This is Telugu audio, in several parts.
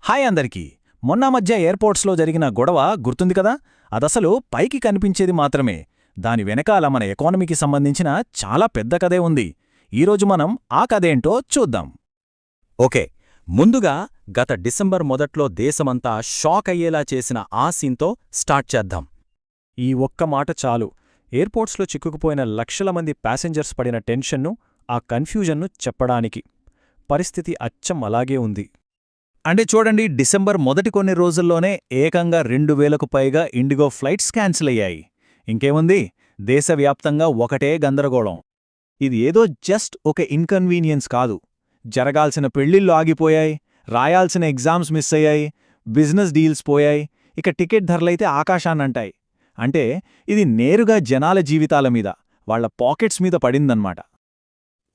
హాయ్ అందరికీ. మొన్న మధ్య ఎయిర్పోర్ట్స్లో జరిగిన గొడవ గుర్తుంది కదా? అదసలు పైకి కనిపించేది మాత్రమే. దాని వెనకాల మన ఎకానమీకి సంబంధించిన చాలా పెద్ద కథే ఉంది. ఈరోజు మనం ఆ కథేంటో చూద్దాం. ఓకే, ముందుగా గత డిసెంబర్ మొదట్లో దేశమంతా షాక్ అయ్యేలా చేసిన ఆ సీన్తో స్టార్ట్ చేద్దాం. ఈ ఒక్క మాట చాలు ఎయిర్పోర్ట్స్లో చిక్కుకుపోయిన లక్షల మంది ప్యాసింజర్స్ పడిన టెన్షన్ను, ఆ కన్ఫ్యూజన్ను చెప్పడానికి. పరిస్థితి అచ్చం అలాగే ఉంది. అంటే చూడండి, డిసెంబర్ మొదటి కొన్ని రోజుల్లోనే ఏకంగా 2000కు పైగా ఇండిగో ఫ్లైట్స్ క్యాన్సిల్ అయ్యాయి. ఇంకేముంది, దేశవ్యాప్తంగా ఒకటే గందరగోళం. ఇది ఏదో జస్ట్ ఒక ఇన్కన్వీనియన్స్ కాదు. జరగాల్సిన పెళ్లిళ్ళు ఆగిపోయాయి, రాయాల్సిన ఎగ్జామ్స్ మిస్ అయ్యాయి, బిజినెస్ డీల్స్ పోయాయి, ఇక టికెట్ ధరలైతే ఆకాశాన్నంటాయి. అంటే ఇది నేరుగా జనాల జీవితాల మీద, వాళ్ల పాకెట్స్ మీద పడిందన్నమాట.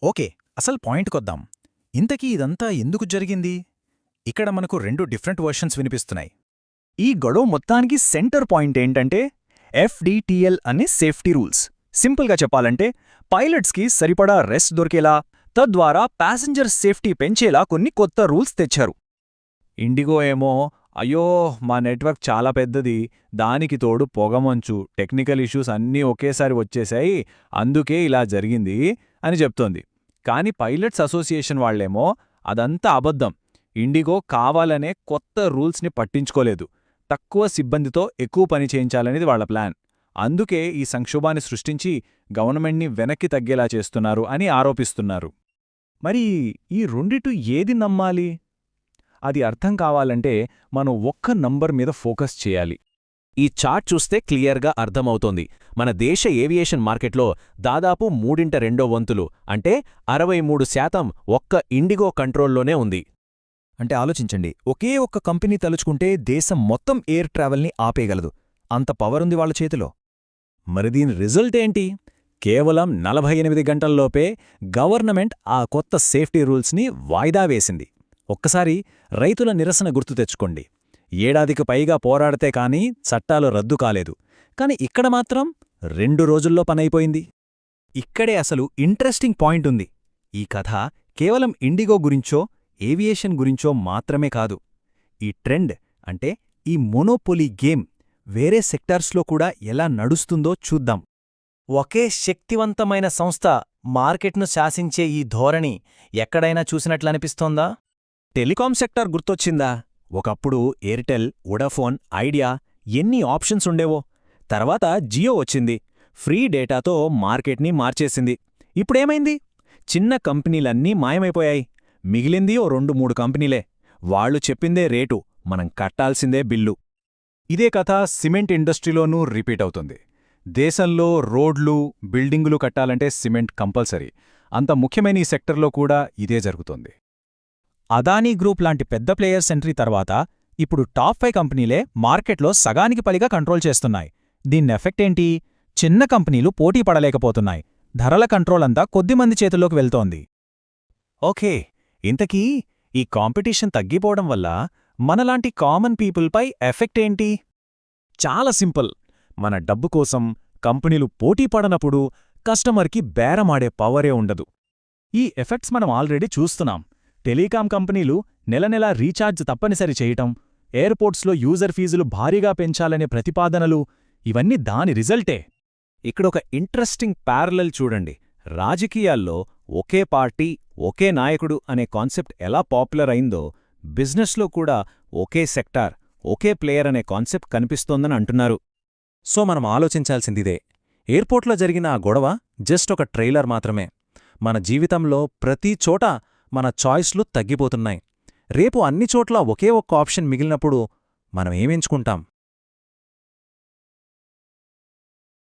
ఓకే, అసలు పాయింట్కొద్దాం. ఇంతకీ ఇదంతా ఎందుకు జరిగింది? ఇక్కడ మనకు 2 డిఫరెంట్ వర్షన్స్ వినిపిస్తున్నాయి. ఈ గొడవ మొత్తానికి సెంటర్ పాయింట్ ఏంటంటే FDTL అనే సేఫ్టీ రూల్స్. సింపుల్గా చెప్పాలంటే పైలట్స్కి సరిపడా రెస్ట్ దొరికేలా, తద్వారా ప్యాసింజర్ సేఫ్టీ పెంచేలా కొన్ని కొత్త రూల్స్ తెచ్చారు. ఇండిగో ఏమో, అయ్యో మా నెట్వర్క్ చాలా పెద్దది, దానికి తోడు పొగమంచు, టెక్నికల్ ఇష్యూస్ అన్నీ ఒకేసారి వచ్చేశాయి, అందుకే ఇలా జరిగింది అని చెప్తోంది. కాని పైలట్స్ అసోసియేషన్ వాళ్లేమో అదంతా అబద్ధం, ఇండిగో కావాలనే కొత్త రూల్స్ని పట్టించుకోలేదు, తక్కువ సిబ్బందితో ఎక్కువ పని చేయించాలనేది వాళ్ల ప్లాన్. అందుకే ఈ సంక్షోభాన్ని సృష్టించి గవర్నమెంట్ని వెనక్కి తగ్గేలా చేస్తున్నారు అని ఆరోపిస్తున్నారు. మరి ఈ రెండిటు ఏది నమ్మాలి? అది అర్థం కావాలంటే మనం ఒక్క నంబర్ మీద ఫోకస్ చేయాలి. ఈ చార్ట్ చూస్తే క్లియర్గా అర్థమవుతోంది. మన దేశ ఏవియేషన్ మార్కెట్లో దాదాపు 3/2 వంతులు, అంటే 63% ఒక్క ఇండిగో కంట్రోల్లోనే ఉంది. అంటే ఆలోచించండి, ఒకే ఒక్క కంపెనీ తలుచుకుంటే దేశం మొత్తం ఎయిర్ ట్రావెల్ని ఆపేయగలదు. అంత పవరుంది వాళ్ళ చేతిలో. మరి దీని రిజల్ట్ ఏంటి? కేవలం 48 గంటల్లోపే గవర్నమెంట్ ఆ కొత్త సేఫ్టీ రూల్స్ని వాయిదా వేసింది. ఒక్కసారి రైతుల నిరసన గుర్తు తెచ్చుకోండి. ఏడాదికి పైగా పోరాడితే కానీ చట్టాలు రద్దు కాలేదు. కాని ఇక్కడ మాత్రం 2 రోజుల్లో పనైపోయింది. ఇక్కడే అసలు ఇంట్రెస్టింగ్ పాయింట్ ఉంది. ఈ కథ కేవలం ఇండిగో గురించో, ఏవియేషన్ గురించో మాత్రమే కాదు. ఈ ట్రెండ్, అంటే ఈ మోనోపోలీ గేమ్ వేరే సెక్టార్స్లో కూడా ఎలా నడుస్తుందో చూద్దాం. ఒకే శక్తివంతమైన సంస్థ మార్కెట్ను శాసించే ఈ ధోరణి ఎక్కడైనా చూసినట్లనిపిస్తోందా? టెలికాం సెక్టార్ గుర్తొచ్చిందా? ఒకప్పుడు ఎయిర్టెల్, వొడాఫోన్, ఐడియా ఎన్ని ఆప్షన్స్ ఉండేవో. తర్వాత జియో వచ్చింది, ఫ్రీ డేటాతో మార్కెట్ని మార్చేసింది. ఇప్పుడేమైంది? చిన్న కంపెనీలన్నీ మాయమైపోయాయి. మిగిలింది ఓ 2-3 కంపెనీలే. వాళ్లు చెప్పిందే రేటు, మనం కట్టాల్సిందే బిల్లు. ఇదే కథ సిమెంట్ ఇండస్ట్రీలోనూ రిపీట్ అవుతుంది. దేశంలో రోడ్లు, బిల్డింగులు కట్టాలంటే సిమెంట్ కంపల్సరీ. అంత ముఖ్యమైన ఈ సెక్టర్లో కూడా ఇదే జరుగుతోంది. అదానీ గ్రూప్ లాంటి పెద్ద ప్లేయర్స్ ఎంట్రీ తర్వాత ఇప్పుడు టాప్ 5 కంపెనీలే మార్కెట్లో సగానికి పైగా కంట్రోల్ చేస్తున్నాయి. దీని ఎఫెక్ట్ ఏంటి? చిన్న కంపెనీలు పోటీ పడలేకపోతున్నాయి. ధరల కంట్రోల్ అంతా కొద్దిమంది చేతుల్లోకి వెళ్తోంది. ఓకే, ఇంతకీ ఈ కాంపిటీషన్ తగ్గిపోవడం వల్ల మనలాంటి కామన్ పీపుల్పై ఎఫెక్ట్ ఏంటి? చాలా సింపుల్. మన డబ్బు కోసం కంపెనీలు పోటీ పడనప్పుడు కస్టమర్కి బేరమాడే పవరే ఉండదు. ఈ ఎఫెక్ట్స్ మనం ఆల్రెడీ చూస్తున్నాం. టెలికాం కంపెనీలు నెలనెలా రీఛార్జ్ తప్పనిసరి చేయటం, ఎయిర్పోర్ట్స్లో యూజర్ ఫీజులు భారీగా పెంచాలనే ప్రతిపాదనలు, ఇవన్నీ దాని రిజల్టే. ఇక్కడొక ఇంట్రెస్టింగ్ ప్యారలల్ చూడండి. రాజకీయాల్లో ఒకే పార్టీ, ఒకే నాయకుడు అనే కాన్సెప్ట్ ఎలా పాపులర్ అయిందో, బిజినెస్లో కూడా ఒకే సెక్టార్, ఒకే ప్లేయర్ అనే కాన్సెప్ట్ కనిపిస్తోందని అంటున్నారు. సో మనం ఆలోచించాల్సిందిదే. ఎయిర్పోర్ట్లో జరిగిన ఆ గొడవ జస్ట్ ఒక ట్రైలర్ మాత్రమే. మన జీవితంలో ప్రతి చోట మన చాయిస్లు తగ్గిపోతున్నాయి. రేపు అన్ని చోట్ల ఒకే ఒక్క ఆప్షన్ మిగిలినప్పుడు మనం ఏమెంచుకుంటాం?